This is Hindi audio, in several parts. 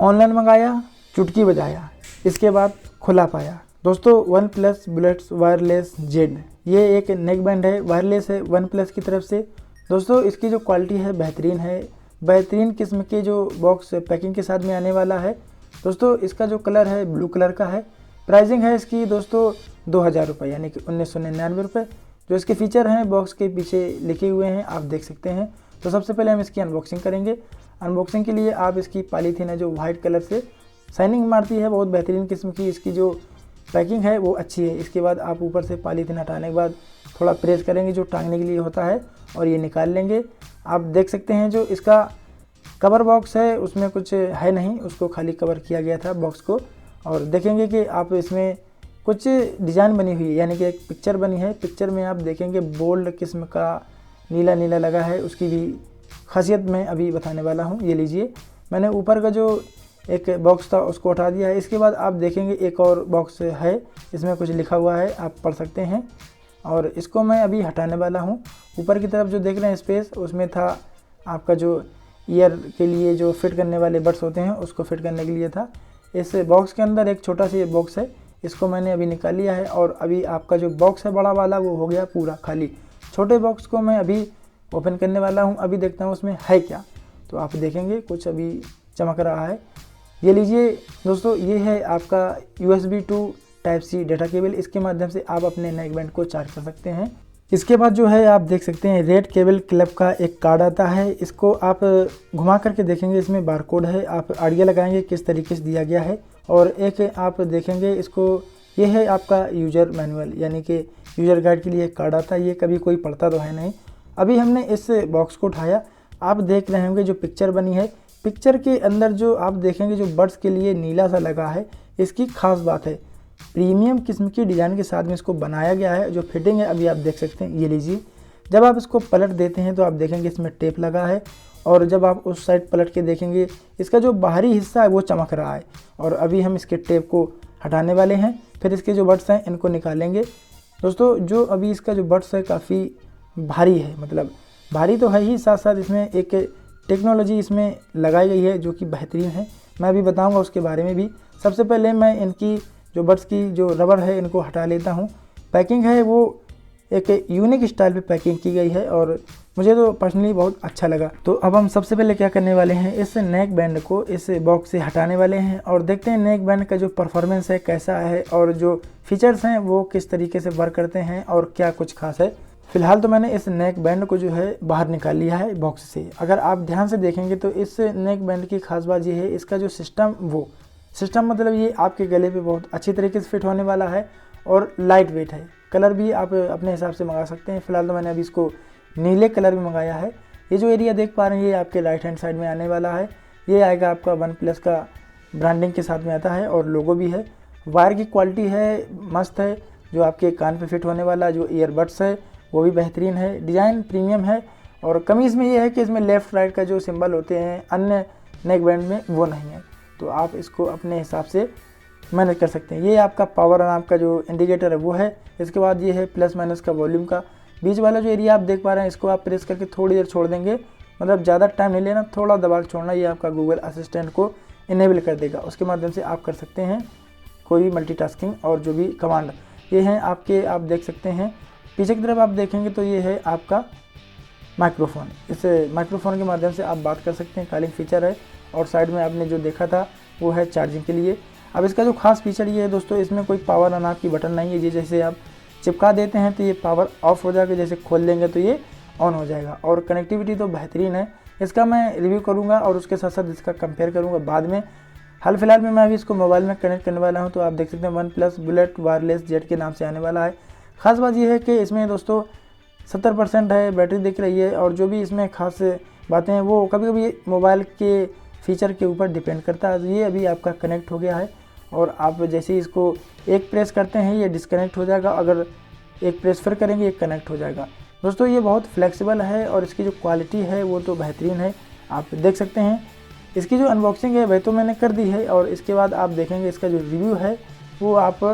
ऑनलाइन मंगाया, चुटकी बजाया, इसके बाद खुला पाया। दोस्तों OnePlus बुलेट्स वायरलेस जेड, ये एक नेक बैंड है, वायरलेस है OnePlus की तरफ से। दोस्तों इसकी जो क्वालिटी है बेहतरीन है, बेहतरीन किस्म के जो बॉक्स पैकिंग के साथ में आने वाला है। दोस्तों इसका जो कलर है ब्लू कलर का है। प्राइसिंग है इसकी दोस्तों 2000 रुपये यानी कि 1999 रुपये। जो इसके फीचर हैं बॉक्स के पीछे लिखे हुए हैं, आप देख सकते हैं। तो सबसे पहले हम इसकी अनबॉक्सिंग करेंगे। अनबॉक्सिंग के लिए आप इसकी पॉलीथीन है जो वाइट कलर से शाइनिंग मारती है, बहुत बेहतरीन किस्म की इसकी जो पैकिंग है वो अच्छी है। इसके बाद आप ऊपर से पॉलीथीन हटाने के बाद थोड़ा प्रेस करेंगे जो टांगने के लिए होता है और ये निकाल लेंगे। आप देख सकते हैं जो इसका कवर बॉक्स है उसमें कुछ है नहीं, उसको खाली कवर किया गया था बॉक्स को। और देखेंगे कि आप इसमें कुछ डिज़ाइन बनी हुई है यानी कि एक पिक्चर बनी है। पिक्चर में आप देखेंगे बोल्ड किस्म का नीला नीला लगा है, उसकी भी खासियत मैं अभी बताने वाला हूँ। ये लीजिए, मैंने ऊपर का जो एक बॉक्स था उसको हटा दिया है। इसके बाद आप देखेंगे एक और बॉक्स है, इसमें कुछ लिखा हुआ है, आप पढ़ सकते हैं और इसको मैं अभी हटाने वाला हूँ। ऊपर की तरफ जो देख रहे हैं स्पेस, उसमें था आपका जो ईयर के लिए जो फिट करने वाले बड्स होते हैं उसको फिट करने के लिए था। इस बॉक्स के अंदर एक छोटा सा ये बॉक्स है, इसको मैंने अभी निकाल लिया है और अभी आपका जो बॉक्स है बड़ा वाला वो हो गया पूरा खाली। छोटे बॉक्स को मैं अभी ओपन करने वाला हूँ, अभी देखता हूँ उसमें है क्या। तो आप देखेंगे कुछ अभी चमक रहा है। ये लीजिए दोस्तों, ये है आपका USB to Type-C data cable, इसके माध्यम से आप अपने नेक बैंड को चार्ज कर सकते हैं। इसके बाद जो है आप देख सकते हैं रेड केबल क्लब का एक कार्ड आता है, इसको आप घुमा करके देखेंगे, इसमें बारकोड है, आप आइडिया लगाएंगे किस तरीके से दिया गया है। और एक आप देखेंगे इसको, ये है आपका यूजर मैनुअल यानी कि यूजर गाइड के लिए एक कार्ड आता है, ये कभी कोई पढ़ता तो है नहीं। अभी हमने इस बॉक्स को उठाया, आप देख रहे होंगे जो पिक्चर बनी है, पिक्चर के अंदर जो आप देखेंगे जो बड्स के लिए नीला सा लगा है, इसकी खास बात है प्रीमियम किस्म की डिज़ाइन के साथ में इसको बनाया गया है। जो फिटिंग है अभी आप देख सकते हैं, ये लीजिए, जब आप इसको पलट देते हैं तो आप देखेंगे इसमें टेप लगा है और जब आप उस साइड पलट के देखेंगे इसका जो बाहरी हिस्सा है वो चमक रहा है। और अभी हम इसके टेप को हटाने वाले हैं, फिर इसके जो बड्स हैं इनको निकालेंगे। दोस्तों जो अभी इसका जो बड्स है काफ़ी भारी है, मतलब भारी तो है ही, साथ साथ इसमें एक टेक्नोलॉजी इसमें लगाई गई है जो कि बेहतरीन है, मैं अभी बताऊंगा उसके बारे में भी। सबसे पहले मैं इनकी जो बड्स की जो रबर है इनको हटा लेता हूं। पैकिंग है वो एक यूनिक स्टाइल पे पैकिंग की गई है और मुझे तो पर्सनली बहुत अच्छा लगा। तो अब हम सबसे पहले क्या करने वाले हैं, इस नेक बैंड को इस बॉक्स से हटाने वाले हैं और देखते हैं नेक बैंड का जो परफॉर्मेंस है कैसा है और जो फीचर्स हैं वो किस तरीके से वर्क करते हैं और क्या कुछ खास है। फिलहाल तो मैंने इस नेक बैंड को जो है बाहर निकाल लिया है बॉक्स से। अगर आप ध्यान से देखेंगे तो इस नेक बैंड की खास बात ये है, इसका जो सिस्टम मतलब ये आपके गले पे बहुत अच्छी तरीके से फिट होने वाला है और लाइट वेट है। कलर भी आप अपने हिसाब से मंगा सकते हैं। फिलहाल तो मैंने अभी इसको नीले कलर में मंगाया है। ये जो एरिया देख पा रहे हैं ये आपके राइट हैंड साइड में आने वाला है, ये आएगा आपका OnePlus का ब्रांडिंग के साथ में आता है और लोगो भी है। वायर की क्वालिटी है मस्त है, जो आपके कान पे फिट होने वाला जो ईयरबड्स है वो भी बेहतरीन है, डिज़ाइन प्रीमियम है। और कमी इसमें यह है कि इसमें लेफ़्ट राइट का जो सिंबल होते हैं अन्य नेक बैंड में वो नहीं है, तो आप इसको अपने हिसाब से मैनेज कर सकते हैं। ये आपका पावर और आपका जो इंडिकेटर है वो है। इसके बाद ये है प्लस माइनस का वॉल्यूम का। बीच वाला जो एरिया आप देख पा रहे हैं इसको आप प्रेस करके थोड़ी देर छोड़ देंगे, मतलब ज़्यादा टाइम नहीं लेना, थोड़ा दबा के छोड़ना, ये आपका गूगल असिस्टेंट को इनेबल कर देगा। उसके माध्यम से आप कर सकते हैं कोई भी मल्टीटास्किंग और जो भी कमांड ये हैं आपके, आप देख सकते हैं। पीछे की तरफ आप देखेंगे तो ये है आपका माइक्रोफोन, इस माइक्रोफोन के माध्यम से आप बात कर सकते हैं, कॉलिंग फीचर है। और साइड में आपने जो देखा था वो है चार्जिंग के लिए। अब इसका जो खास फीचर ये है दोस्तों, इसमें कोई पावर ऑन ऑफ की बटन नहीं है। ये जैसे आप चिपका देते हैं तो ये पावर ऑफ हो जाएगा, जैसे खोल लेंगे तो ये ऑन हो जाएगा। और कनेक्टिविटी तो बेहतरीन है, इसका मैं रिव्यू करूँगा और उसके साथ साथ इसका कंपेयर करूँगा बाद में। हाल फिलहाल में मैं अभी इसको मोबाइल में कनेक्ट करने वाला हूँ। तो आप देख सकते हैं OnePlus बुलेट वायरलेस जेड के नाम से आने वाला है। ख़ास बात यह है कि इसमें दोस्तों 70% है बैटरी दिख रही है और जो भी इसमें खास बातें हैं वो कभी कभी मोबाइल के फीचर के ऊपर डिपेंड करता है। तो ये अभी आपका कनेक्ट हो गया है और आप जैसे ही इसको एक प्रेस करते हैं ये डिस्कनेक्ट हो जाएगा, अगर एक प्रेस फिर करेंगे ये कनेक्ट हो जाएगा। दोस्तों ये बहुत फ्लेक्सिबल है और इसकी जो क्वालिटी है वो तो बेहतरीन है, आप देख सकते हैं। इसकी जो अनबॉक्सिंग है वह तो मैंने कर दी है और इसके बाद आप देखेंगे इसका जो रिव्यू है वो आप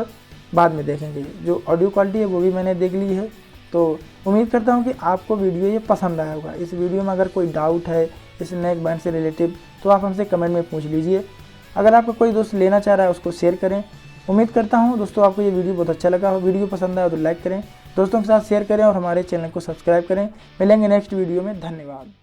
बाद में देखेंगे। जो ऑडियो क्वालिटी है वो भी मैंने देख ली है। तो उम्मीद करता हूँ कि आपको वीडियो ये पसंद आया होगा। इस वीडियो में अगर कोई डाउट है इस नेक बैंड से रिलेटिव तो आप हमसे कमेंट में पूछ लीजिए। अगर आपका कोई दोस्त लेना चाह रहा है उसको शेयर करें। उम्मीद करता हूँ दोस्तों आपको ये वीडियो बहुत अच्छा लगा हो। वीडियो पसंद आया तो लाइक करें, दोस्तों के साथ शेयर करें और हमारे चैनल को सब्सक्राइब करें। मिलेंगे नेक्स्ट वीडियो में। धन्यवाद।